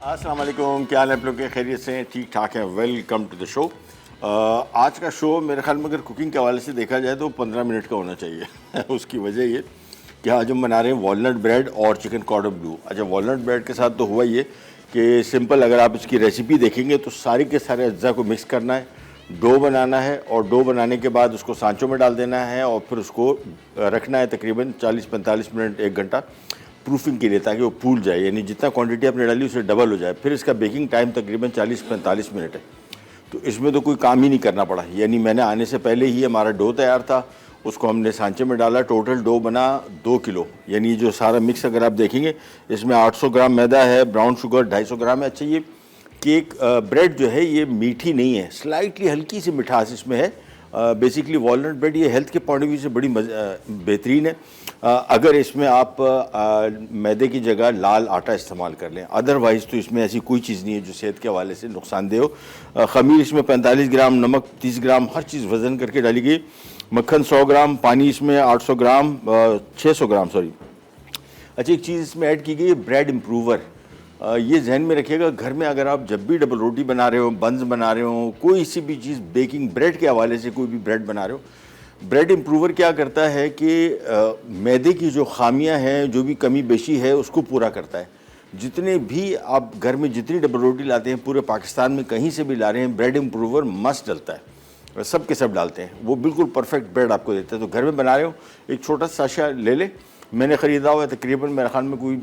अस्सलाम वालेकुम, क्या हाल है आप लोग के? खैरियत से हैं? ठीक ठाक हैं। Welcome to the show. आज का शो मेरे ख्याल में अगर कुकिंग के हवाले से देखा जाए तो 15 मिनट का होना चाहिए। उसकी वजह ये कि आज हम बना रहे हैं वॉलनट ब्रेड और चिकन कॉर्डन ब्लू। अच्छा, वॉलनट ब्रेड के साथ तो हुआ ये कि सिंपल, अगर आप इसकी रेसिपी देखेंगे तो सारे के सारे अज्जा को मिक्स करना है, डो बनाना है और डो बनाने के बाद उसको सांचों में डाल देना है और फिर उसको रखना है तकरीबन 40-45 मिनट, 1 घंटा प्रूफिंग के लिए, ताकि वो फूल जाए, यानी जितना क्वांटिटी आपने डाली उससे डबल हो जाए। फिर इसका बेकिंग टाइम तकरीबन 40-45 मिनट है। तो इसमें तो कोई काम ही नहीं करना पड़ा, यानी मैंने आने से पहले ही हमारा डो तैयार था, उसको हमने सांचे में डाला। टोटल डो बना 2 किलो, यानी जो सारा मिक्स अगर आप देखेंगे इसमें 800 ग्राम मैदा है, ब्राउन शुगर 250 ग्राम है। अच्छा, ये केक ब्रेड जो है ये मीठी नहीं है, स्लाइटली हल्की सी मिठास इसमें है। बेसिकली वॉलनट ब्रेड ये हेल्थ के पॉइंट ऑफ व्यू से बड़ी बेहतरीन है अगर इसमें आप मैदे की जगह लाल आटा इस्तेमाल कर लें। अदरवाइज़ तो इसमें ऐसी कोई चीज़ नहीं है जो सेहत के हवाले से नुकसानदेह हो। ख़मीर इसमें 45 ग्राम, नमक 30 ग्राम, हर चीज़ वज़न करके डाली गई। मक्खन 100 ग्राम, पानी इसमें 800 ग्राम, 600 ग्राम सॉरी। अच्छा, एक चीज़ इसमें ऐड की गई है, ब्रेड इम्प्रूवर। ये जहन में रखिएगा, घर में अगर आप जब भी डबल रोटी बना रहे हो, बंस बना रहे हो, कोई सी भी चीज़ बेकिंग ब्रेड के हवाले से कोई भी ब्रेड बना रहे हो, ब्रेड इम्प्रूवर क्या करता है कि मैदे की जो खामियां हैं, जो भी कमी बेशी है, उसको पूरा करता है। जितने भी आप घर में जितनी डबल रोटी लाते हैं, पूरे पाकिस्तान में कहीं से भी ला रहे हैं, ब्रेड इम्प्रूवर मस्ट डलता है। सब के सब डालते हैं, वो बिल्कुल परफेक्ट ब्रेड आपको देता है। तो घर में बना रहे हो, एक छोटा सा साशा ले ले। मैंने ख़रीदा हुआ है, तकरीबन मेरे ख्याल में कोई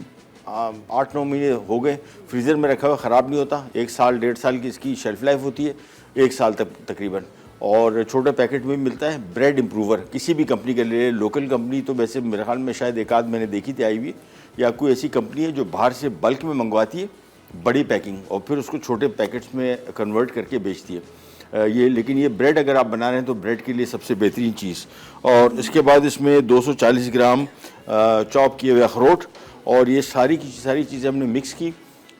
8-9 महीने हो गए, फ्रीज़र में रखा हुआ, ख़राब नहीं होता। 1 साल 1.5 साल की इसकी शेल्फ़ लाइफ होती है, 1 साल तक तकरीबन। और छोटे पैकेट में मिलता है ब्रेड इम्प्रूवर, किसी भी कंपनी के लिए। लोकल कंपनी तो वैसे मेरे ख्याल में शायद एक आध मैंने देखी थी आई हुई, या कोई ऐसी कंपनी है जो बाहर से बल्क में मंगवाती है बड़ी पैकिंग और फिर उसको छोटे पैकेट्स में कन्वर्ट करके बेचती है ये। लेकिन ये ब्रेड अगर आप बना रहे हैं तो ब्रेड के लिए सबसे बेहतरीन चीज़। और इसके बाद इसमें 240 ग्राम चॉप किए हुए अखरोट, और ये सारी की सारी चीज़ें हमने मिक्स की,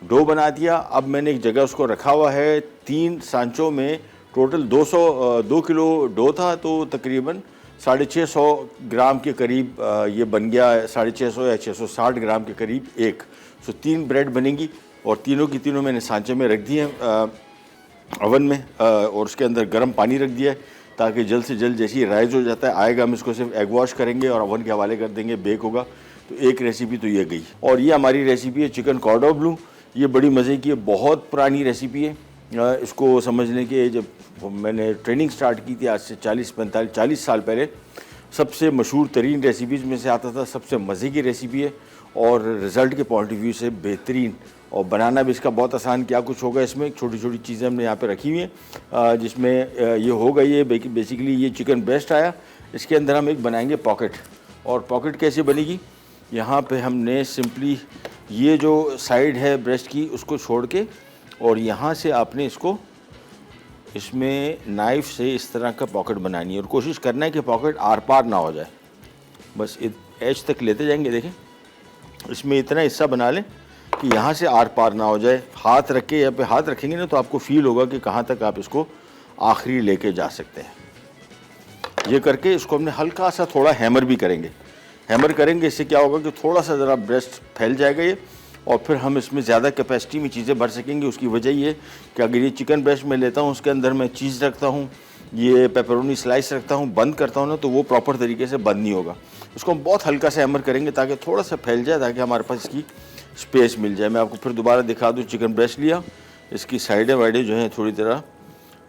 डो बना दिया। अब मैंने एक जगह उसको रखा हुआ है 3 सांचों में। टोटल 2 किलो डो था, तो तकरीबन 650 ग्राम के करीब ये बन गया, 650 या 660 ग्राम के करीब एक। सो 3 ब्रेड बनेंगी और तीनों की तीनों मैंने सांचे में रख दिए ओवन में, और उसके अंदर गर्म पानी रख दिया है ताकि जल्द से जल्द जैसे ही राइज हो जाता है आएगा, हम इसको सिर्फ एग वॉश करेंगे और ओवन के हवाले कर देंगे, बेक होगा। तो एक रेसिपी तो ये गई। और ये हमारी रेसिपी है चिकन कॉर्डन ब्लू। ये बड़ी मज़े की है, बहुत पुरानी रेसिपी है। इसको समझने के जब मैंने ट्रेनिंग स्टार्ट की थी आज से 40 साल पहले, सबसे मशहूर तरीन रेसिपीज़ में से आता था, सबसे मज़े की रेसिपी है और रिज़ल्ट के पॉइंट ऑफ व्यू से बेहतरीन। और बनाना भी इसका बहुत आसान। क्या कुछ होगा इसमें, छोटी छोटी चीज़ें हमने यहाँ पे रखी हुई हैं, जिसमें ये होगा, ये बेसिकली ये चिकन ब्रेस्ट आया। इसके अंदर हम एक बनाएंगे पॉकेट। और पॉकेट कैसे बनेगी, यहाँ पे हमने सिंपली ये जो साइड है ब्रेस्ट की उसको छोड़ के, और यहाँ से आपने इसको इसमें नाइफ़ से इस तरह का पॉकेट बनानी है और कोशिश करना है कि पॉकेट आर पार ना हो जाए। बस एज तक लेते जाएंगे। देखें, इसमें इतना हिस्सा बना लें कि यहाँ से आर पार ना हो जाए। हाथ रख के यहाँ पे हाथ रखेंगे ना तो आपको फील होगा कि कहाँ तक आप इसको आखिरी लेके जा सकते हैं। ये करके इसको हमने हल्का सा थोड़ा हैमर भी करेंगे। हैमर करेंगे, इससे क्या होगा कि थोड़ा सा ज़रा ब्रेस्ट फैल जाएगा ये, और फिर हम इसमें ज़्यादा कैपेसिटी में चीज़ें भर सकेंगे। उसकी वजह ये कि अगर ये चिकन ब्रेस्ट में लेता हूँ, उसके अंदर मैं चीज़ रखता हूँ, ये पेपरोनी स्लाइस रखता हूँ, बंद करता हूँ ना, तो वो प्रॉपर तरीके से बंद नहीं होगा। इसको हम बहुत हल्का सा हैमर करेंगे ताकि थोड़ा सा फैल जाए, ताकि हमारे पास इसकी स्पेस मिल जाए। मैं आपको फिर दोबारा दिखा दूँ। चिकन ब्रेस्ट लिया, इसकी साइडें वाइडें जो हैं थोड़ी तरह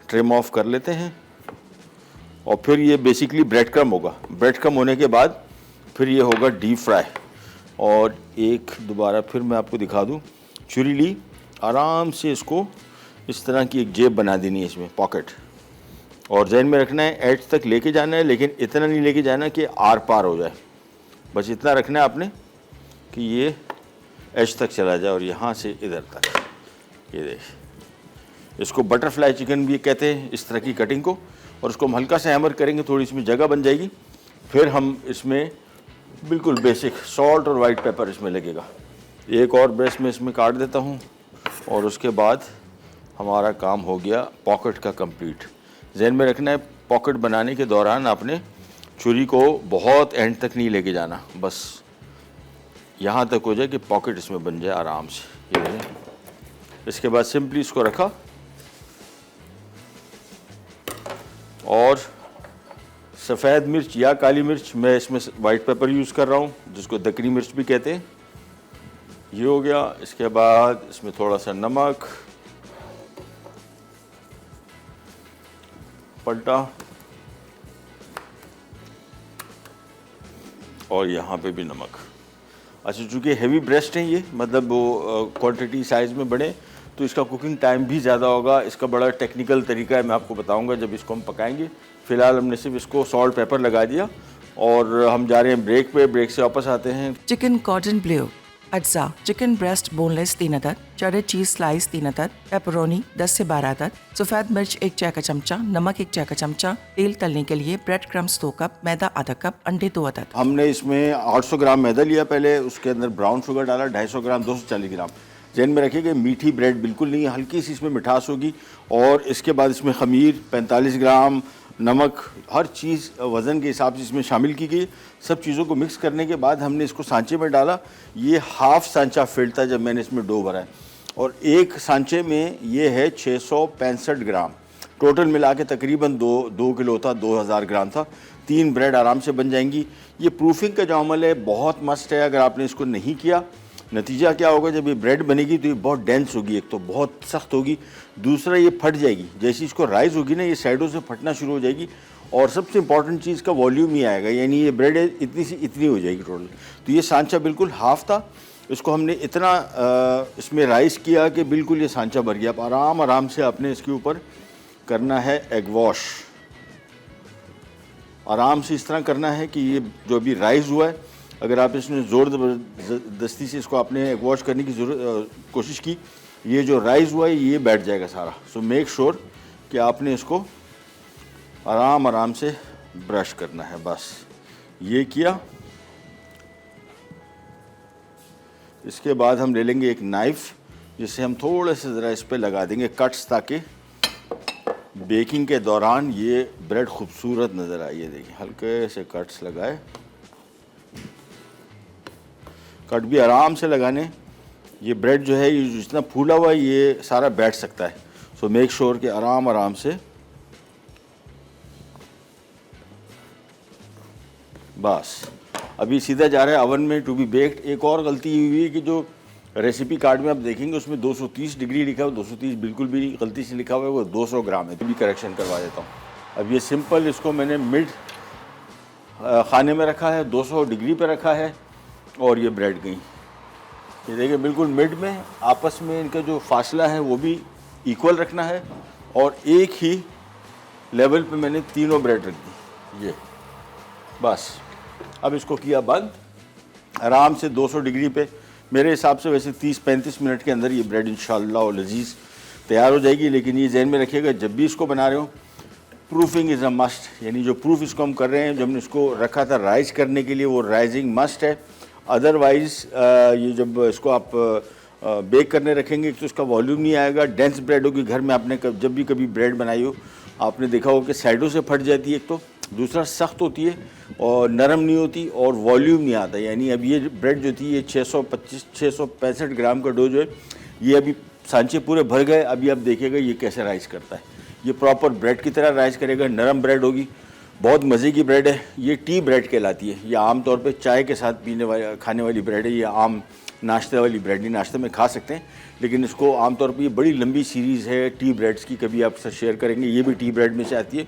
ट्रिम ऑफ कर लेते हैं, और फिर ये बेसिकली ब्रेड क्रम होगा। ब्रेड क्रम होने के बाद फिर ये होगा डीप फ्राई। और एक दोबारा फिर मैं आपको दिखा दूं, छुरी ली, आराम से इसको इस तरह की एक जेब बना देनी है इसमें, पॉकेट। और जहन में रखना है एज तक लेके जाना है, लेकिन इतना नहीं लेके जाना कि आर पार हो जाए। बस इतना रखना है आपने कि ये एज तक चला जाए और यहाँ से इधर तक। ये देख, इसको बटरफ्लाई चिकन भी कहते हैं इस तरह की कटिंग को। और उसको हम हल्का सा हैमर करेंगे, थोड़ी इसमें जगह बन जाएगी। फिर हम इसमें बिल्कुल बेसिक सॉल्ट और वाइट पेपर इसमें लगेगा। एक और ब्रेस्ट में इसमें काट देता हूँ, और उसके बाद हमारा काम हो गया पॉकेट का कंप्लीट। जहन में रखना है, पॉकेट बनाने के दौरान आपने छुरी को बहुत एंड तक नहीं लेके जाना, बस यहाँ तक हो जाए कि पॉकेट इसमें बन जाए आराम से। ये इसके बाद सिंपली इसको रखा और सफ़ेद मिर्च या काली मिर्च, मैं इसमें वाइट पेपर यूज़ कर रहा हूँ जिसको दक्कनी मिर्च भी कहते हैं, ये हो गया। इसके बाद इसमें थोड़ा सा नमक, पलटा, और यहाँ पे भी नमक। अच्छा, चूँकि हेवी ब्रेस्ट है ये, मतलब वो क्वांटिटी साइज़ में बड़े, तो इसका कुकिंग टाइम भी ज़्यादा होगा। इसका बड़ा टेक्निकल तरीका है, मैं आपको बताऊंगा जब इसको हम पकाएंगे। फ़िलहाल हमने सिर्फ इसको सॉल्ट पेपर लगा दिया और हम जा रहे हैं ब्रेक पे। ब्रेक से वापस आते हैं। चिकन कॉर्डन ब्ल्यू, अज्जा, चिकन ब्रेस्ट बोनलेस 3 अदद, चेडर चीज स्लाइस 3 अदद, पेपरोनी 10 से 12 अदद, सफ़ेद मिर्च 1 चाय का चमचा, नमक 1 चाय का चमचा, तेल तलने के लिए ब्रेड क्रम्स 2 कप, मैदा आधा कप, अंडे 2 अदद। हमने इसमें 800 ग्राम मैदा लिया पहले, उसके अंदर ब्राउन शुगर डाला 250 ग्राम, 240 ग्राम। जहन में रखिए कि मीठी ब्रेड बिल्कुल नहीं है, हल्की सी इसमें मिठास होगी। और इसके बाद इसमें खमीर 45 ग्राम, नमक, हर चीज़ वज़न के हिसाब से इसमें शामिल की गई। सब चीज़ों को मिक्स करने के बाद हमने इसको सांचे में डाला। ये हाफ सांचा फिल्ड था जब मैंने इसमें डो भरा है, और एक सांचे में ये है 665 ग्राम। टोटल मिला के तकरीबन 2 किलो था, 2000 ग्राम था। 3 ब्रेड आराम से बन जाएंगी। ये प्रूफिंग का जो अमल है बहुत मस्त है। अगर आपने इसको नहीं किया, नतीजा क्या होगा, जब ये ब्रेड बनेगी तो ये बहुत डेंस होगी, एक तो बहुत सख्त होगी, दूसरा ये फट जाएगी। जैसे इसको राइस होगी ना, ये साइडों से फटना शुरू हो जाएगी। और सबसे इंपॉर्टेंट चीज़ का वॉल्यूम ही आएगा, यानी ये ब्रेड इतनी सी इतनी हो जाएगी टोटल। तो ये सांचा बिल्कुल हाफ था, इसको हमने इतना इसमें राइस किया कि बिल्कुल ये सांचा भर गया। अब आराम से आपने इसके ऊपर करना है एग वॉश। आराम से इस तरह करना है कि ये जो अभी राइस हुआ है, अगर आप इसमें ज़ोर ज़बरदस्ती से इसको आपने एग वॉश करने की कोशिश की, ये जो राइस हुआ है ये बैठ जाएगा सारा। सो मेक श्योर कि आपने इसको आराम से ब्रश करना है। बस ये किया। इसके बाद हम ले लेंगे एक नाइफ़, जिससे हम थोड़े से ज़रा इस पर लगा देंगे कट्स, ताकि बेकिंग के दौरान ये ब्रेड खूबसूरत नज़र आए। ये देखिए, हल्के से कट्स लगाए। कट भी आराम से लगाने। ये ब्रेड जो है, ये जितना फूला हुआ है ये सारा बैठ सकता है। सो मेक श्योर कि आराम से। बस अभी सीधा जा रहा है अवन में टू बी बेक्ड। एक और गलती ये हुई है कि जो रेसिपी कार्ड में आप देखेंगे उसमें 230 डिग्री लिखा हुआ, 230 बिल्कुल भी गलती से लिखा हुआ है, वो 200 ग्राम है। तो भी करेक्शन करवा देता हूँ। अब ये सिंपल, इसको मैंने मिड खाने में रखा है, 200 डिग्री पे रखा है, और ये ब्रेड गई। ये देखिए बिल्कुल मिड में, आपस में इनका जो फासला है वो भी इक्वल रखना है, और एक ही लेवल पे मैंने तीनों ब्रेड रख दी। ये बस। अब इसको किया बंद। आराम से 200 डिग्री पे, मेरे हिसाब से वैसे 30-35 मिनट के अंदर ये ब्रेड इंशाल्लाह और लजीज तैयार हो जाएगी। लेकिन ये जहन में रखिएगा, जब भी इसको बना रहे हो, प्रूफिंग इज़ अ मस्ट। यानी जो प्रूफ इसको हम कर रहे हैं, जब हमने इसको रखा था राइस करने के लिए, वो राइजिंग मस्ट है। अदरवाइज़ ये जब इसको आप बेक करने रखेंगे तो इसका वॉल्यूम नहीं आएगा। डेंस ब्रेड होगी। घर में आपने जब भी कभी ब्रेड बनाई हो, आपने देखा हो कि साइडों से फट जाती है, एक तो, दूसरा सख्त होती है और नरम नहीं होती, और वॉल्यूम नहीं आता। यानी अब ये ब्रेड जो थी, ये 665 ग्राम का डो जो है, ये अभी सांचे पूरे भर गए। अभी आप देखिएगा ये कैसे राइस करता है। ये प्रॉपर ब्रेड की तरह राइस करेगा, नरम ब्रेड होगी, बहुत मज़े की ब्रेड है। ये टी ब्रेड कहलाती है। ये आम तौर पे चाय के साथ खाने वाली ब्रेड है। ये आम नाश्ते वाली ब्रेड नहीं, नाश्ते में खा सकते हैं, लेकिन इसको आम तौर पे ये बड़ी लंबी सीरीज़ है टी ब्रेड्स की, कभी आपसे शेयर करेंगे। ये भी टी ब्रेड में से आती है।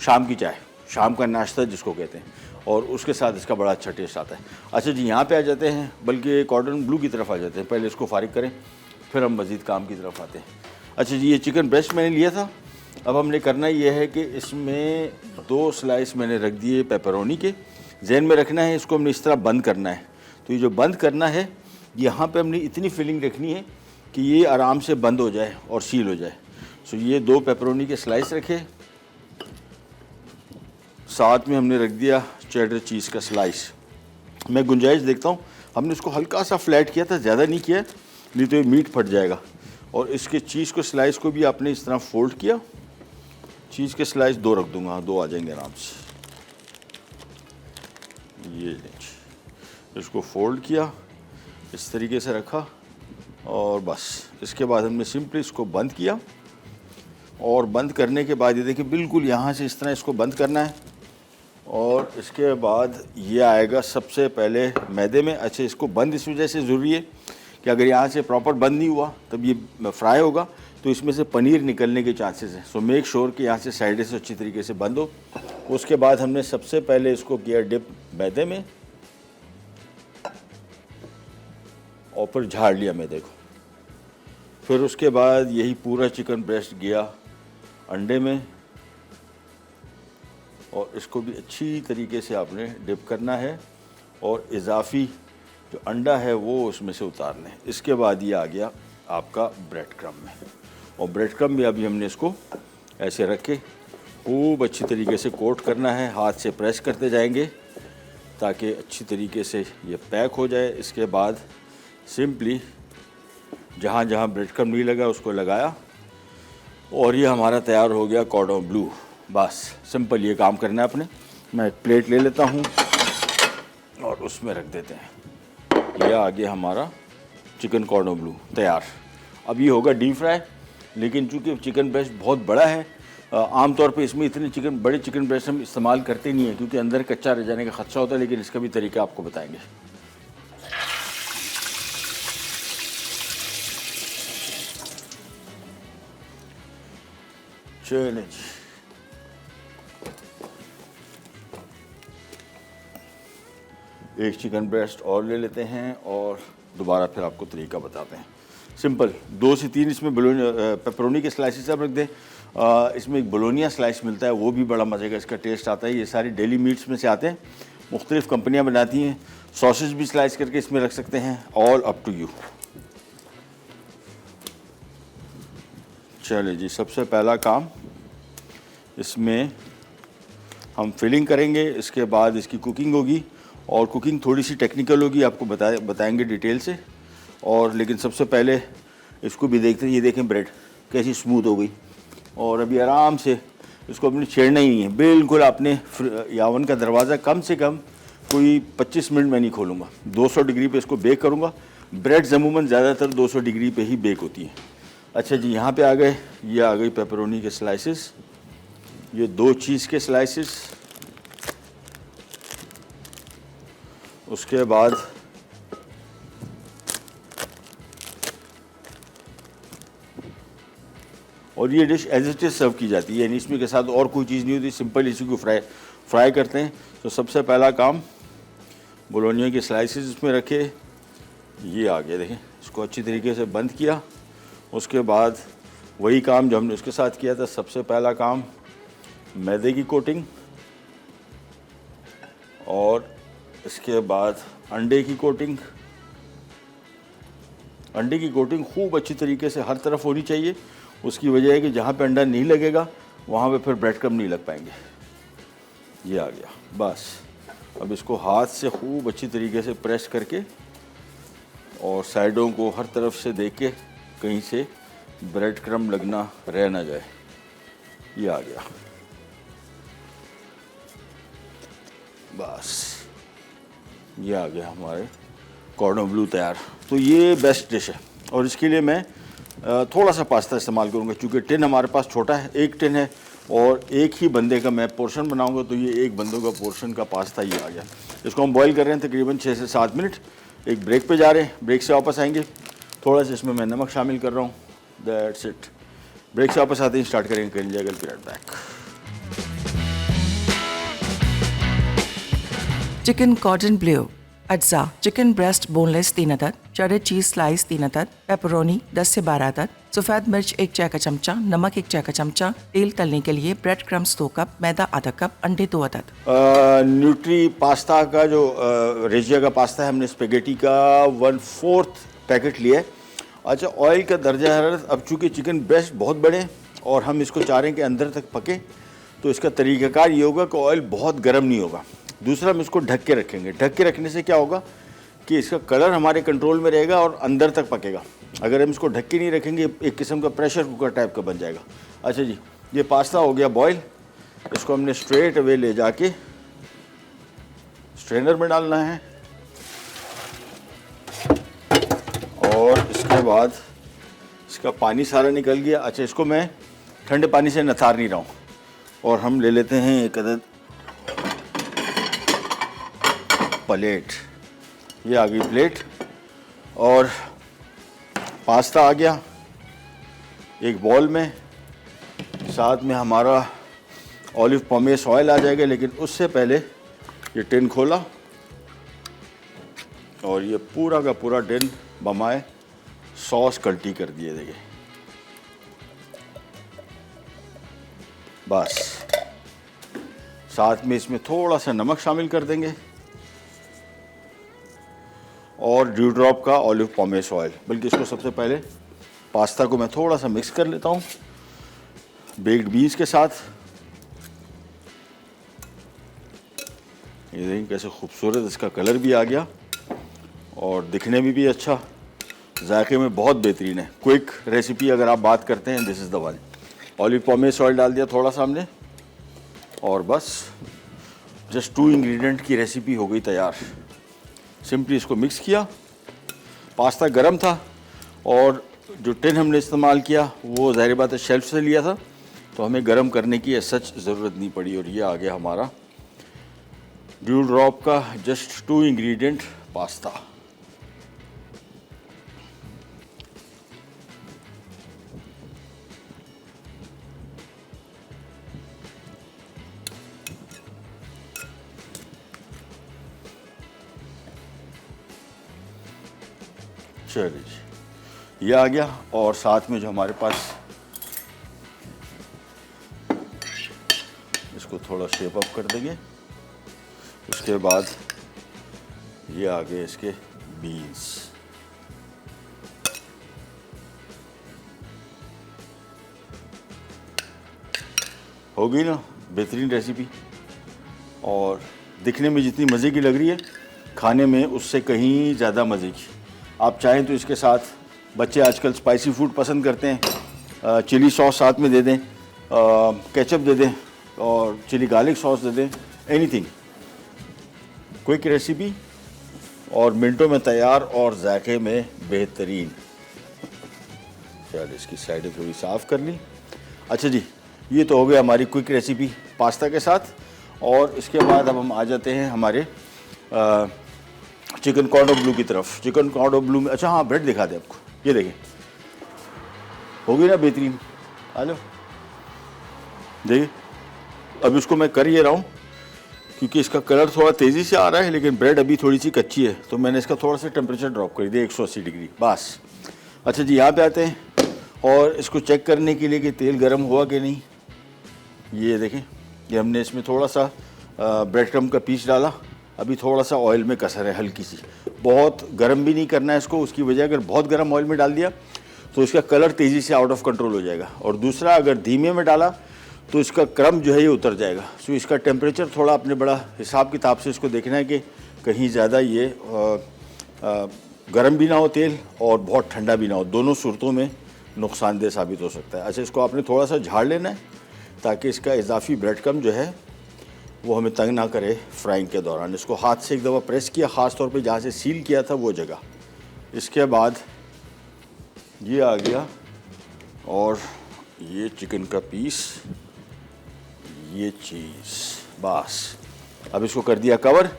शाम की चाय, शाम का नाश्ता जिसको कहते हैं, और उसके साथ इसका बड़ा अच्छा टेस्ट आता है। अच्छा जी, यहाँ पे आ जाते हैं, बल्कि कॉर्डन ब्लू की तरफ आ जाते हैं। पहले इसको फारिग करें, फिर हम मज़ीद काम की तरफ आते हैं। अच्छा जी, ये चिकन ब्रेस्ट मैंने लिया था। अब हमने करना ये है कि इसमें 2 स्लाइस मैंने रख दिए पेपरोनी के। जहन में रखना है, इसको हमने इस तरह बंद करना है। तो ये जो बंद करना है, यहाँ पे हमने इतनी फिलिंग रखनी है कि ये आराम से बंद हो जाए और सील हो जाए। सो ये 2 पेपरोनी के स्लाइस रखे, साथ में हमने रख दिया चेडर चीज़ का स्लाइस। मैं गुंजाइश देखता हूँ, हमने इसको हल्का सा फ्लैट किया था, ज़्यादा नहीं किया, नहीं तो ये मीट फट जाएगा। और इसके चीज़ को स्लाइस को भी आपने इस तरह फोल्ड किया। चीज़ के स्लाइस 2 रख दूंगा, 2 आ जाएंगे आराम से। ये इसको फोल्ड किया, इस तरीके से रखा, और बस इसके बाद हमने सिंपली इसको बंद किया, और बंद करने के बाद ये देखिए बिल्कुल यहाँ से इस तरह इसको बंद करना है, और इसके बाद ये आएगा सबसे पहले मैदे में। अच्छा, इसको बंद इस वजह से ज़रूरी है कि अगर यहाँ से प्रॉपर बंद नहीं हुआ तब ये फ्राई होगा तो इसमें से पनीर निकलने के चांसेस हैं। सो मेक श्योर कि यहाँ से साइड से अच्छी तरीके से बंद हो। उसके बाद हमने सबसे पहले इसको किया डिप मैदे में, और फिर झाड़ लिया मैदे को। फिर उसके बाद यही पूरा चिकन ब्रेस्ट गया अंडे में, और इसको भी अच्छी तरीके से आपने डिप करना है, और इजाफी जो अंडा है वो उसमें से उतारना है। इसके बाद ये आ गया आपका ब्रेड क्रम्ब में, और ब्रेड क्रम्ब भी अभी हमने इसको ऐसे रख के खूब अच्छी तरीके से कोट करना है। हाथ से प्रेस करते जाएंगे ताकि अच्छी तरीके से ये पैक हो जाए। इसके बाद सिंपली जहाँ जहाँ ब्रेड क्रम्ब नहीं लगा उसको लगाया, और ये हमारा तैयार हो गया कॉर्डन ब्लू। बस सिंपल ये काम करना है अपने। मैं एक प्लेट ले लेता हूँ और उसमें रख देते हैं। ये आ गया हमारा चिकन कॉर्डन ब्लू तैयार। अब ये होगा डीप फ्राई, लेकिन चूँकि चिकन ब्रेस्ट बहुत बड़ा है, आमतौर पे इसमें इतने बड़े चिकन ब्रेस्ट हम इस्तेमाल करते नहीं हैं क्योंकि अंदर कच्चा रह जाने का खदशा होता है, लेकिन इसका भी तरीका आपको बताएंगे। चलें जी, एक चिकन ब्रेस्ट और ले लेते हैं और दोबारा फिर आपको तरीका बताते हैं। सिंपल 2 से 3 इसमें पेपरोनी के स्लाइसेस आप रख दें। इसमें एक बोलोनिया स्लाइस मिलता है, वो भी बड़ा मज़े का इसका टेस्ट आता है। ये सारी डेली मीट्स में से आते हैं, मुख्तलिफ़ कंपनियां बनाती हैं। सॉसेज भी स्लाइस करके इसमें रख सकते हैं, ऑल अप टू यू। चलिए जी, सबसे पहला काम इसमें हम फिलिंग करेंगे, इसके बाद इसकी कुकिंग होगी, और कुकिंग थोड़ी सी टेक्निकल होगी, आपको बताएंगे डिटेल से। और लेकिन सबसे पहले इसको भी देखते हैं। ये देखें ब्रेड कैसी स्मूथ हो गई, और अभी आराम से इसको अपने छेड़ना ही नहीं है बिल्कुल। आपने यावन का दरवाज़ा कम से कम कोई 25 मिनट में नहीं खोलूँगा, 200 डिग्री पे इसको बेक करूँगा। ब्रेड अमूमन ज़्यादातर 200 डिग्री पे ही बेक होती है। अच्छा जी, यहाँ पे आ गए, ये आ गई पेपरोनी के स्लाइसेस, ये 2 चीज़ के स्लाइसेस। उसके बाद और ये डिश एज इट इज सर्व की जाती है, यानी इसमें के साथ और कोई चीज़ नहीं होती, सिंपल इसी को फ्राई करते हैं। तो सबसे पहला काम बोलोनिया के स्लाइसेस इसमें रखे, ये आ गया देखें, इसको अच्छी तरीके से बंद किया। उसके बाद वही काम जो हमने उसके साथ किया था। सबसे पहला काम मैदे की कोटिंग, और इसके बाद अंडे की कोटिंग। अंडे की कोटिंग खूब अच्छी तरीके से हर तरफ होनी चाहिए। उसकी वजह है कि जहाँ पे अंडा नहीं लगेगा वहाँ पे फिर ब्रेड क्रम्ब नहीं लग पाएंगे। ये आ गया, बस अब इसको हाथ से खूब अच्छी तरीके से प्रेस करके और साइडों को हर तरफ से देख के कहीं से ब्रेड क्रम्ब लगना रह ना जाए। ये आ गया, बस ये आ गया हमारे कॉर्डन ब्लू तैयार। तो ये बेस्ट डिश है, और इसके लिए मैं थोड़ा सा पास्ता इस्तेमाल करूँगा क्योंकि टिन हमारे पास छोटा है, 1 टिन है और एक ही बंदे का मैं पोर्शन बनाऊँगा। तो ये 1 बंदों का पोर्शन का पास्ता ये आ गया। इसको हम बॉईल कर रहे हैं तकरीबन 6 से 7 मिनट। एक ब्रेक पे जा रहे हैं, ब्रेक से वापस आएंगे। थोड़ा सा इसमें मैं नमक शामिल कर रहा हूँ, दैट्स इट। ब्रेक से वापस आते ही स्टार्ट करेंगे कर लीजिएगा पीरियड बैक। चिकन कॉर्डन ब्लू, अज्जा चिकन ब्रेस्ट बोनलेस 3 अदद, चेडर चीज स्लाइस 3 अदद, पेपरोनी 10 से 12 अदद, सफ़ेद मिर्च 1 चाय का चमचा, नमक 1 चाय का चमचा, तेल तलने के लिए ब्रेड क्रम्स 2 कप, मैदा आधा कप, अंडे 2 अदद। न्यूट्री पास्ता का जो रेजिया का पास्ता है, हमने स्पेगेटी का 1/4 पैकेट लिया है। अच्छा, ऑयल का दर्जा हरारत, अब चूँकि चिकन ब्रेस्ट बहुत बड़े हैं और हम इसको चाह रहे हैं कि अंदर तक पके, तो इसका तरीक़ाकार ये होगा कि ऑयल बहुत गर्म नहीं होगा। दूसरा, हम इसको ढक के रखेंगे। ढक के रखने से क्या होगा कि इसका कलर हमारे कंट्रोल में रहेगा और अंदर तक पकेगा। अगर हम इसको ढक के नहीं रखेंगे, एक किस्म का प्रेशर कुकर टाइप का बन जाएगा। अच्छा जी, ये पास्ता हो गया बॉयल। इसको हमने स्ट्रेट अवे ले जाके स्ट्रेनर में डालना है, और इसके रखने बाद इसका पानी सारा निकल गया। अच्छा, इसको मैं ठंडे पानी से नथार नहीं रहा हूँ। और हम ले लेते हैं एक अदद प्लेट। ये आ गई प्लेट और पास्ता आ गया एक बॉल में, साथ में हमारा ऑलिव पोमेस ऑयल आ जाएगा। लेकिन उससे पहले ये टिन खोला और ये पूरा का पूरा टिन बमाए सॉस कल्टी कर दिए। देखिए बस, साथ में इसमें थोड़ा सा नमक शामिल कर देंगे और ड्यू ड्रॉप का ऑलिव पोमेस ऑयल। बल्कि इसको सबसे पहले पास्ता को मैं थोड़ा सा मिक्स कर लेता हूँ बेक्ड बीन्स के साथ। ये देखिए कैसे खूबसूरत इसका कलर भी आ गया और दिखने में भी अच्छा, जायके में बहुत बेहतरीन है। क्विक रेसिपी अगर आप बात करते हैं, this is the one. Olive pomace oil डाल दिया थोड़ा सा हमने और बस जस्ट 2 इंग्रेडिएंट की रेसिपी हो गई तैयार। सिंपली इसको मिक्स किया। पास्ता गरम था और जो टिन हमने इस्तेमाल किया वो ज़ाहिर बात है शेल्फ से लिया था, तो हमें गरम करने की सच ज़रूरत नहीं पड़ी। और ये आ गया हमारा ड्यू ड्रॉप का जस्ट 2 इंग्रेडिएंट पास्ता। चलिए ये आ गया और साथ में जो हमारे पास, इसको थोड़ा शेप अप कर देंगे। उसके बाद ये आ गए इसके बीन्स। हो गई ना बेहतरीन रेसिपी, और दिखने में जितनी मज़े की लग रही है, खाने में उससे कहीं ज़्यादा मज़े की। आप चाहें तो इसके साथ, बच्चे आजकल स्पाइसी फूड पसंद करते हैं, चिली सॉस साथ में दे दें, केचप दे दें और चिली गार्लिक सॉस दे दें, एनीथिंग। क्विक रेसिपी और मिनटों में तैयार और जायके में बेहतरीन। चलिए इसकी साइडें थोड़ी साफ़ कर ली। अच्छा जी, ये तो हो गया हमारी क्विक रेसिपी पास्ता के साथ। और इसके बाद अब हम आ जाते हैं हमारे चिकन कॉर्डो ब्लू की तरफ। चिकन कॉर्डो ब्लू में, अच्छा हाँ, ब्रेड दिखा दें आपको। ये देखें, हो गई ना बेहतरीन। आ लो देखिए, अब इसको मैं कर ये रहा हूँ क्योंकि इसका कलर थोड़ा तेज़ी से आ रहा है, लेकिन ब्रेड अभी थोड़ी सी कच्ची है, तो मैंने इसका थोड़ा सा टेम्परेचर ड्रॉप कर दिया 180 डिग्री बस। अच्छा जी, यहाँ पे आते हैं और इसको चेक करने के लिए कि तेल गर्म हुआ कि नहीं। ये देखें, ये हमने इसमें थोड़ा सा ब्रेड क्रम्ब का पीस डाला। अभी थोड़ा सा ऑयल में कसर है हल्की सी, बहुत गर्म भी नहीं करना है इसको। उसकी वजह, अगर बहुत गर्म ऑयल में डाल दिया तो इसका कलर तेज़ी से आउट ऑफ कंट्रोल हो जाएगा, और दूसरा अगर धीमे में डाला तो इसका क्रम्ब जो है ये उतर जाएगा। सो इसका टेम्परेचर थोड़ा अपने बड़ा हिसाब किताब से इसको देखना है कि कहीं ज़्यादा ये गर्म भी ना हो तेल और बहुत ठंडा भी ना हो, दोनों सूरतों में नुकसानदेह साबित हो सकता है। अच्छा, इसको आपने थोड़ा सा झाड़ लेना है ताकि इसका इजाफी ब्रेड क्रम्ब जो है वो हमें तंग ना करे फ्राइंग के दौरान। इसको हाथ से एक दफ़ा प्रेस किया, ख़ास तौर पे जहाँ से सील किया था वो जगह। इसके बाद ये आ गया और ये चिकन का पीस, ये चीज़, बस। अब इसको कर दिया कवर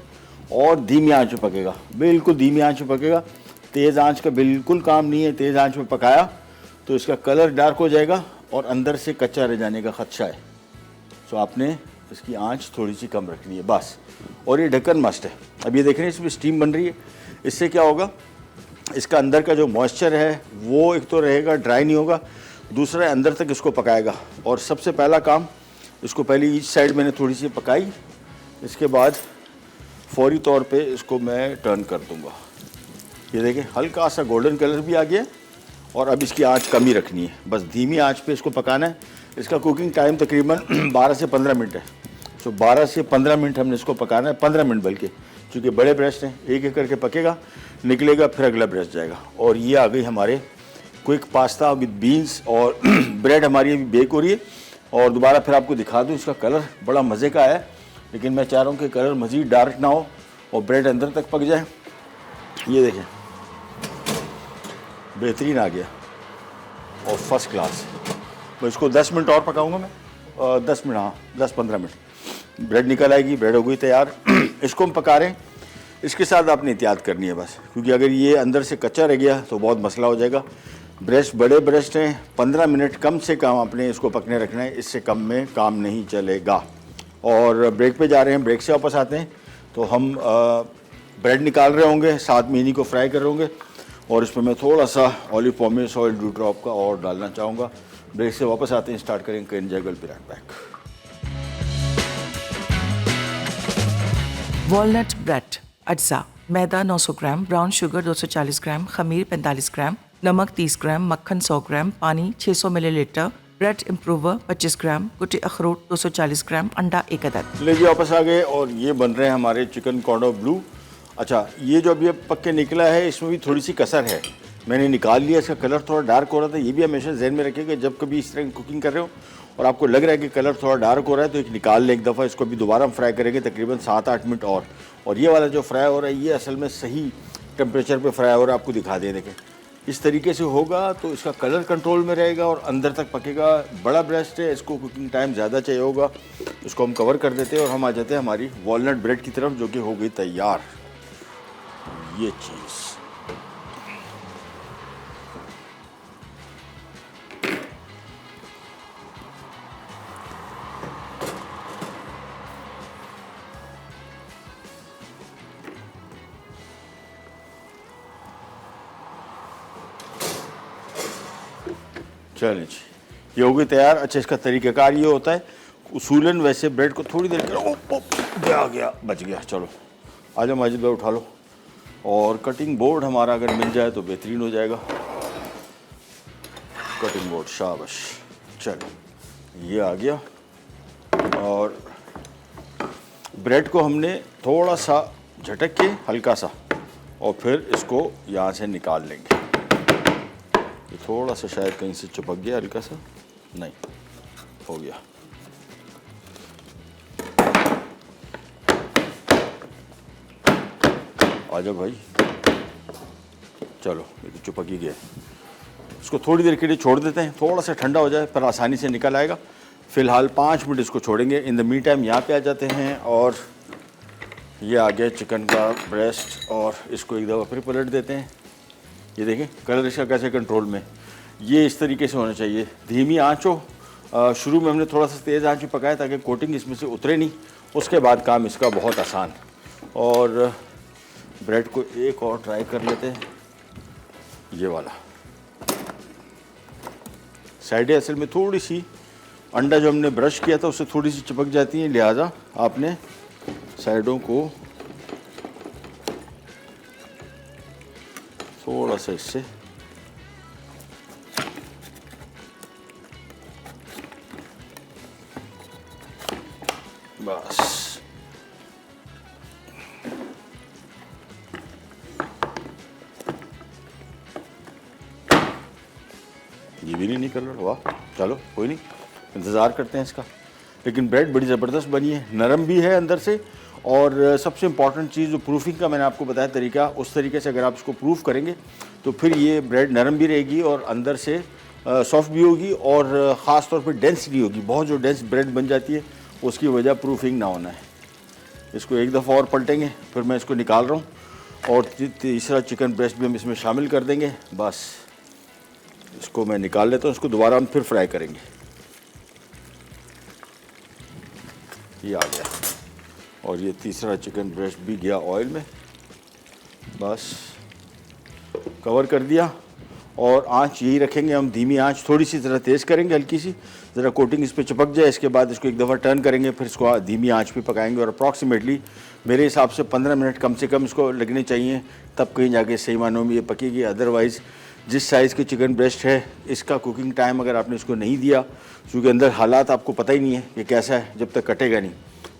और धीमी आंच पे पकेगा, बिल्कुल धीमी आंच पे पकेगा। तेज़ आंच का बिल्कुल काम नहीं है। तेज़ आंच पे पकाया तो इसका कलर डार्क हो जाएगा और अंदर से कच्चा रह जाने का ख़दशा है। सो आपने इसकी आंच थोड़ी सी कम रखनी है बस। और ये ढक्कन मस्ट है। अब ये देख रहे हैं इसमें स्टीम बन रही है। इससे क्या होगा, इसका अंदर का जो मॉइस्चर है वो एक तो रहेगा, ड्राई नहीं होगा, दूसरा अंदर तक इसको पकाएगा। और सबसे पहला काम, इसको पहले ईच साइड मैंने थोड़ी सी पकाई, इसके बाद फौरी तौर पे इसको मैं टर्न कर दूंगा। ये देखें, हल्का सा गोल्डन कलर भी आ गया और अब इसकी आंच कम ही रखनी है, बस धीमी आंच पे इसको पकाना है। इसका कुकिंग टाइम तकरीबन 12 से 15 मिनट है। तो 12 से 15 मिनट हमने इसको पकाना है, 15 मिनट बल्कि, क्योंकि बड़े ब्रेस्ट हैं, एक एक करके पकेगा, निकलेगा, फिर अगला ब्रेस्ट जाएगा। और ये आ गई हमारे क्विक पास्ता विद बीन्स। और ब्रेड हमारी अभी बेक हो रही है। और दोबारा फिर आपको दिखा दूँ, इसका कलर बड़ा मज़े का है, लेकिन मैं चाह रहा हूँ कि कलर मज़ीद डार्क ना हो और ब्रेड अंदर तक पक जाए। ये देखें, बेहतरीन आ गया और फर्स्ट क्लास। मैं इसको 10 मिनट और पकाऊंगा मैं, 10 मिनट, हाँ 10-15 मिनट। ब्रेड निकल आएगी, ब्रेड हो गई तैयार। इसको हम पका रहे हैं। इसके साथ आपने एहतियात करनी है बस, क्योंकि अगर ये अंदर से कच्चा रह गया तो बहुत मसला हो जाएगा। ब्रेस्ट बड़े ब्रेस्ट हैं, 15 मिनट कम से कम आपने इसको पकने रखना है, इससे कम में काम नहीं चलेगा। और ब्रेक पे जा रहे हैं, ब्रेक से वापस आते हैं तो हम ब्रेड निकाल रहे होंगे, साथ में इन्हीं को फ्राई कर रहे होंगे और इसमें मैं थोड़ा सा ऑलिव पॉमेस ऑयल ड्यू ड्रॉप का और डालना चाहूँगा। ब्रेक से वापस आते हैं, स्टार्ट करेंगे कैन जगल पिराट बैक। वॉलनट ब्रेड अज्जा, मैदा 900 ग्राम, ब्राउन शुगर 240 ग्राम, खमीर 45 ग्राम, नमक 30 ग्राम, मक्खन 100 ग्राम, पानी 600 मिलीलीटर, ब्रेड इम्प्रूवर 25 ग्राम, कुटे अखरोट 240 ग्राम, अंडा 1 अदद। ले जी वापस आ गए और ये बन रहे हैं हमारे चिकन कॉर्डो ब्लू। अच्छा, ये जो अभी अब पक के निकला है इसमें भी थोड़ी सी कसर है, मैंने निकाल लिया। इसका कलर थोड़ा डार्क हो रहा था। ये भी हमेशा जहन में रखिएगा जब कभी इस तरह की कुकिंग कर रहे हो और आपको लग रहा है कि कलर थोड़ा डार्क हो रहा है तो एक निकाल लें एक दफ़ा। इसको भी दोबारा हम फ्राई करेंगे तकरीबन 7-8 मिनट और ये वाला जो फ्राई हो रहा है ये असल में सही टेम्परेचर पे फ्राई हो रहा है। आपको दिखा दें, देखें इस तरीके से होगा तो इसका कलर कंट्रोल में रहेगा और अंदर तक पकेगा। बड़ा ब्रेस्ट है, इसको कुकिंग टाइम ज़्यादा चाहिए होगा। इसको हम कवर कर देते हैं और हम आ जाते हैं हमारी वॉलनट ब्रेड की तरफ, जो कि हो गई तैयार। ये चीज़ चलें जी, ये हो गई तैयार। अच्छा, इसका तरीक़ाकार ये होता है, उसूलन वैसे ब्रेड को थोड़ी देर के आ गया, बच गया। चलो आ जाओ माजिद भाई, उठा लो। और कटिंग बोर्ड हमारा अगर मिल जाए तो बेहतरीन हो जाएगा। कटिंग बोर्ड, शाबाश। चलो ये आ गया और ब्रेड को हमने थोड़ा सा झटक के हल्का सा और फिर इसको यहाँ से निकाल लेंगे। ये थोड़ा सा शायद कहीं से चिपक गया, हल्का सा, नहीं हो गया। आ जाओ भाई, चलो ये तो चिपक ही गया। इसको थोड़ी देर के लिए छोड़ देते हैं, थोड़ा सा ठंडा हो जाए पर आसानी से निकल आएगा। फ़िलहाल 5 मिनट इसको छोड़ेंगे। इन द मीन टाइम यहाँ पे आ जाते हैं और ये आ गया चिकन का ब्रेस्ट और इसको एक दफ़ा फिर पलट देते हैं। ये देखें कलर इसका कैसे कंट्रोल में, ये इस तरीके से होना चाहिए। धीमी आँच हो। शुरू में हमने थोड़ा सा तेज़ आँच में पकाया ताकि कोटिंग इसमें से उतरे नहीं, उसके बाद काम इसका बहुत आसान। और ब्रेड को एक और ट्राई कर लेते हैं, ये वाला। साइडें असल में थोड़ी सी अंडा जो हमने ब्रश किया था उससे थोड़ी सी चिपक जाती हैं, लिहाजा आपने साइडों को थोड़ा सा इससे बस। ये भी नहीं निकल रहा, वाह। चलो कोई नहीं, इंतज़ार करते हैं इसका। लेकिन ब्रेड बड़ी ज़बरदस्त बनी है, नरम भी है अंदर से। और सबसे इम्पॉर्टेंट चीज़ जो प्रूफिंग का मैंने आपको बताया तरीका, उस तरीके से अगर आप इसको प्रूफ करेंगे तो फिर ये ब्रेड नरम भी रहेगी और अंदर से सॉफ्ट भी होगी और ख़ास तौर पे डेंस भी होगी। बहुत जो डेंस ब्रेड बन जाती है उसकी वजह प्रूफिंग ना होना है। इसको एक दफ़ा और पलटेंगे, फिर मैं इसको निकाल रहा हूँ और तीसरा चिकन ब्रेस्ट भी हम इसमें शामिल कर देंगे। बस इसको मैं निकाल लेता हूँ, इसको दोबारा हम फिर फ्राई करेंगे। ये आ गया और ये तीसरा चिकन ब्रेस्ट भी गया ऑयल में। बस कवर कर दिया और आंच यही रखेंगे हम, धीमी आंच, थोड़ी सी ज़रा तेज़ करेंगे, हल्की सी, ज़रा कोटिंग इस पर चिपक जाए। इसके बाद इसको एक दफ़ा टर्न करेंगे, फिर इसको धीमी आंच पे पकाएंगे और अप्रॉक्सीमेटली मेरे हिसाब से 15 मिनट कम से कम इसको लगने चाहिए, तब कहीं जाके सही मानों में ये पकेगी। अदरवाइज़ जिस साइज़ की चिकन ब्रेस्ट है इसका कुकिंग टाइम अगर आपने इसको नहीं दिया, क्योंकि अंदर हालात आपको पता ही नहीं है कि कैसा है जब तक कटेगा नहीं,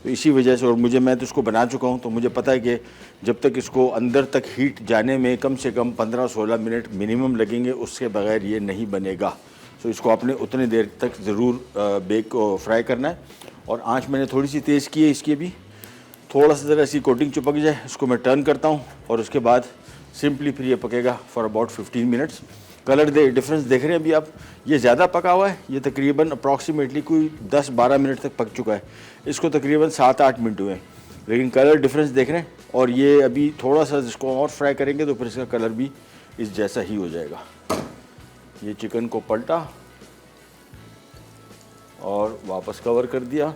तो इसी वजह से। और मैं तो इसको बना चुका हूँ तो मुझे पता है कि जब तक इसको अंदर तक हीट जाने में कम से कम 15-16 मिनट मिनिमम लगेंगे, उसके बगैर ये नहीं बनेगा। तो इसको आपने उतनी देर तक ज़रूर फ्राई करना है। और आंच मैंने थोड़ी सी तेज़ की है इसकी भी, थोड़ा सा ज़रा ऐसी कोटिंग चिपक जाए, इसको मैं टर्न करता हूँ और उसके बाद सिंपली फिर ये पकेगा for about 15 minutes. Colour difference देख रहे हैं अभी आप, ये ज़्यादा पका हुआ है, ये तकरीबन अप्रॉक्सीमेटली कोई 10-12 मिनट तक पक चुका है, इसको तकरीबन 7-8 मिनट हुए हैं, लेकिन कलर डिफरेंस देख रहे हैं। और ये अभी थोड़ा सा जिसको और फ्राई करेंगे तो फिर इसका कलर भी इस जैसा ही हो जाएगा। ये चिकन को पलटा और वापस कवर कर दिया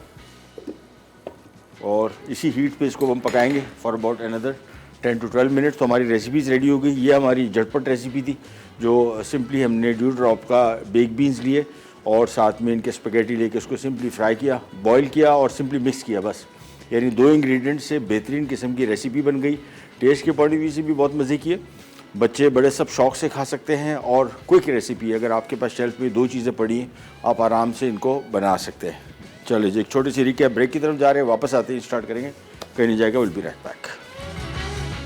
और इसी हीट पे इसको हम पकाएंगे for about another 10 to 12 minute. तो हमारी रेसिपीज़ रेडी हो गई। ये हमारी झटपट रेसिपी थी जो सिंपली हमने ड्यू ड्रॉप का बेक बीन्स लिए और साथ में इनके स्पैगेटी लेके उसको सिंपली फ्राई किया, बॉईल किया और सिंपली मिक्स किया बस। यानी 2 इंग्रेडिएंट से बेहतरीन किस्म की रेसिपी बन गई। टेस्ट के पॉइंट ऑफ व्यू से भी बहुत मज़े की है, बच्चे बड़े सब शौक से खा सकते हैं और क्विक रेसिपी। अगर आपके पास शेल्फ में 2 चीज़ें पड़ी हैं आप आराम से इनको बना सकते हैं। चलिए जी, एक छोटी सी रिकैप, ब्रेक की तरफ जा रहे हैं, वापस आते ही स्टार्ट करेंगे, कहीं नहीं जाएगा, will be right back.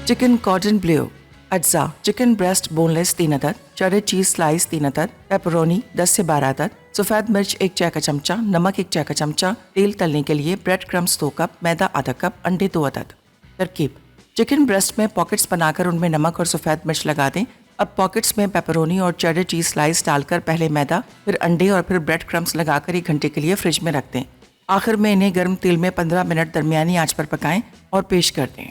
Chicken cordon bleu, अज्जा चिकन ब्रेस्ट बोनलेस 3 अदद, चेडर चीज स्लाइस 3 अदद, पेपरोनी 10 से 12 अदद, सफ़ेद मिर्च 1 चाय का चमचा, नमक 1 चाय का चमचा, तेल तलने के लिए ब्रेड क्रम्स 2 कप, मैदा आधा कप, अंडे 2 अदद। तरकीब: चिकन ब्रेस्ट में पॉकेट्स बनाकर उनमें नमक और सफ़ेद मिर्च लगा दें। अब पॉकेट्स में पेपरोनी और चेडर चीज स्लाइस डालकर पहले मैदा, फिर अंडे और फिर ब्रेड क्रम्स लगाकर 1 घंटे के लिए फ्रिज में रख दें। आखिर में इन्हें गर्म तेल में 15 मिनट दरमियानी आंच पर पकाएं और पेश कर दें।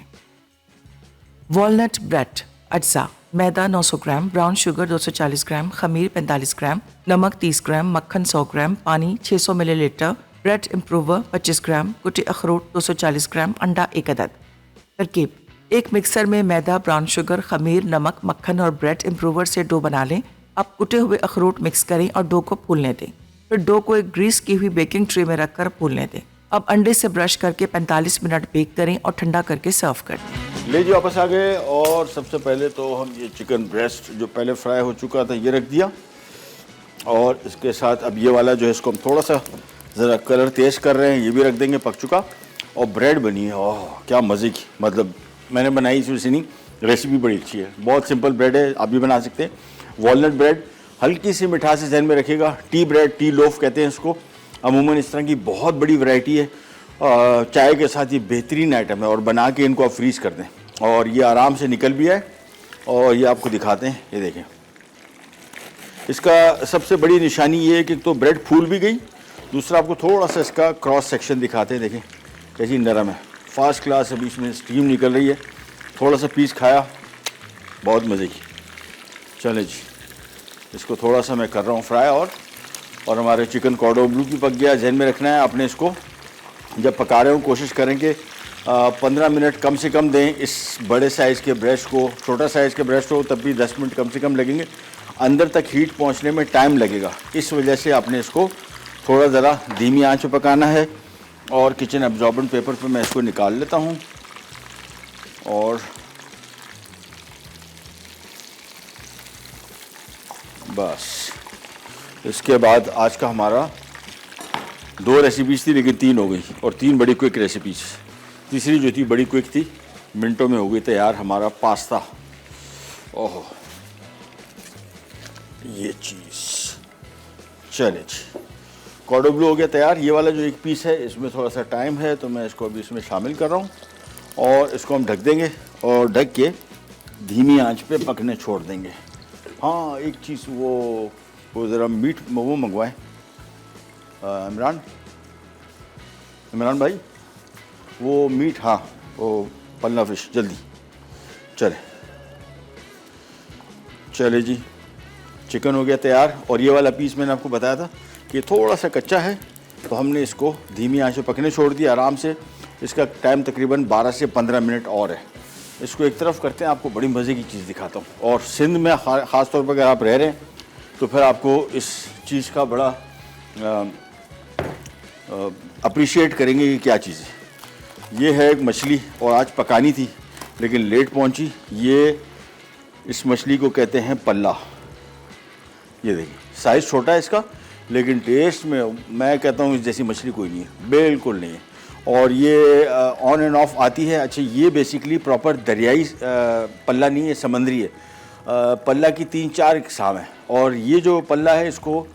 वॉलनट ब्रेड, अज्जा मैदा 900 ग्राम, ब्राउन शुगर 240 ग्राम, खमीर 45 ग्राम, नमक 30 ग्राम, मक्खन 100 ग्राम, पानी 600 मिलीलीटर, ब्रेड इम्प्रूवर 25 ग्राम, कुटे अखरोट 240 ग्राम, अंडा 1 अदद। तरकीब: एक मिक्सर में मैदा, ब्राउन शुगर, खमीर, नमक, मक्खन और ब्रेड इम्प्रूवर से डो बना लें। अब कुटे हुए अखरोट मिक्स करें और डो को फूलने दें। फिर डो को एक ग्रीस की हुई बेकिंग ट्रे में रखकर फूलने दें। अब अंडे से ब्रश करके 45 मिनट बेक करें और ठंडा करके सर्व कर दें। ले जी, वापस आ गए और सबसे पहले तो हम ये चिकन ब्रेस्ट जो पहले फ्राई हो चुका था ये रख दिया और इसके साथ अब ये वाला जो है इसको हम थोड़ा सा ज़रा कलर तेज़ कर रहे हैं, ये भी रख देंगे, पक चुका। और ब्रेड बनी है, ओह क्या मज़े की, मतलब मैंने बनाई इसमें नहीं, रेसिपी बड़ी अच्छी है, बहुत सिंपल ब्रेड है, आप भी बना सकते हैं। वॉलनट ब्रेड, हल्की सी मिठास जहन में रखिएगा। टी ब्रेड, टी लोफ कहते हैं इसको, अमूमन इस तरह की बहुत बड़ी वैरायटी है। चाय के साथ ये बेहतरीन आइटम है और बना के इनको आप फ्रीज़ कर दें और ये आराम से निकल भी आए। और ये आपको दिखाते हैं, ये देखें, इसका सबसे बड़ी निशानी ये है कि तो ब्रेड फूल भी गई, दूसरा आपको थोड़ा सा इसका क्रॉस सेक्शन दिखाते हैं, देखें कैसी नरम है, फर्स्ट क्लास। अभी इसमें स्टीम निकल रही है, थोड़ा सा पीस खाया, बहुत मज़े की। चले जी, इसको थोड़ा सा मैं कर रहा हूँ फ्राई और हमारे चिकन कॉर्डन ब्लू भी पक गया। जहन में रखना है आपने, इसको जब पका रहे हो कोशिश करें कि 15 मिनट कम से कम दें इस बड़े साइज़ के ब्रेस्ट को। छोटा साइज़ के ब्रेस्ट हो तब भी 10 मिनट कम से कम लगेंगे, अंदर तक हीट पहुंचने में टाइम लगेगा। इस वजह से आपने इसको थोड़ा ज़रा धीमी आंच पे पकाना है। और किचन एब्जॉर्बेंट पेपर पे मैं इसको निकाल लेता हूं और बस इसके बाद आज का हमारा 2 रेसिपीज़ थी लेकिन 3 हो गई और 3 बड़ी क्विक रेसिपीज़। तीसरी जो थी बड़ी क्विक थी, मिनटों में हो गई तैयार, हमारा पास्ता। ओह ये चीज़, चले जी, कॉर्डन ब्लू हो गया तैयार। ये वाला जो एक पीस है इसमें थोड़ा सा टाइम है तो मैं इसको अभी इसमें शामिल कर रहा हूँ और इसको हम ढक देंगे और ढक के धीमी आंच पे पकने छोड़ देंगे। हाँ एक चीज़ वो ज़रा मीट वो मंगवाएं इमरान भाई, वो मीट, हाँ वो पल्ला फिश जल्दी। चले जी, चिकन हो गया तैयार और ये वाला पीस मैंने आपको बताया था कि थोड़ा सा कच्चा है तो हमने इसको धीमी आंच पे पकने छोड़ दिया आराम से। इसका टाइम तकरीबन 12 से 15 मिनट और है। इसको एक तरफ करते हैं, आपको बड़ी मज़े की चीज़ दिखाता हूँ। और सिंध में ख़ास तौर पर अगर आप रह रहे हैं तो फिर आपको इस चीज़ का बड़ा अप्रिशिएट करेंगे कि क्या चीज़ है। ये है एक मछली और आज पकानी थी लेकिन लेट पहुंची। ये इस मछली को कहते हैं पल्ला। ये देखिए साइज़ छोटा है इसका लेकिन टेस्ट में मैं कहता हूँ इस जैसी मछली कोई नहीं है, बिल्कुल नहीं है। और ये ऑन एंड ऑफ आती है। अच्छा ये बेसिकली प्रॉपर दरियाई पल्ला नहीं है, समंदरी है। पल्ला की 3-4 इकसाम है और ये जो पल्ला है इसको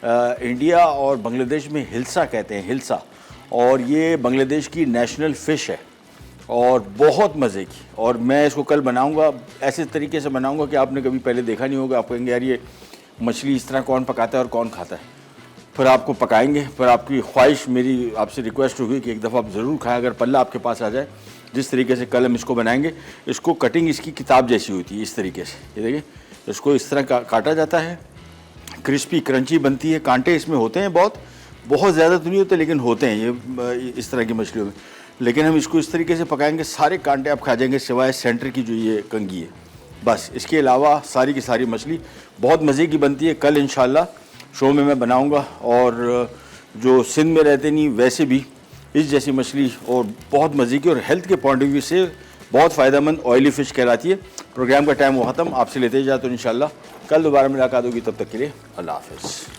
इंडिया और बांग्लादेश में हिल्सा कहते हैं, हिल्सा। और ये बांग्लादेश की नेशनल फ़िश है और बहुत मज़े की। और मैं इसको कल बनाऊंगा, ऐसे तरीके से बनाऊंगा कि आपने कभी पहले देखा नहीं होगा। आप कहेंगे यार ये मछली इस तरह कौन पकाता है और कौन खाता है। फिर आपको पकाएंगे, फिर आपकी ख्वाहिश, मेरी आपसे रिक्वेस्ट होगी कि एक दफ़ा आप ज़रूर खाएं अगर पल्ला आपके पास आ जाए। जिस तरीके से कल हम इसको बनाएंगे, इसको कटिंग इसकी किताब जैसी होती है, इस तरीके से। ये देखिए, इसको इस तरह काटा जाता है, क्रिस्पी क्रंची बनती है। कांटे इसमें होते हैं, बहुत ज़्यादा तो नहीं होते लेकिन होते हैं ये इस तरह की मछलियों में। लेकिन हम इसको इस तरीके से पकाएंगे, सारे कांटे आप खा जाएंगे सिवाय सेंटर की जो ये कंगी है, बस। इसके अलावा सारी की सारी मछली बहुत मज़े की बनती है। कल इंशाल्लाह शो में मैं बनाऊंगा। और जो सिंध में रहते नहीं वैसे भी इस जैसी मछली और बहुत मज़े की और हेल्थ के पॉइंट ऑफ व्यू से बहुत फ़ायदेमंद ऑयली फ़िश कहलाती है। प्रोग्राम का टाइम वो ख़त्म, आपसे लेते जाए तो इंशाल्लाह कल दोबारा मुलाकात होगी। तब तक के लिए अल्लाह हाफ़िज़।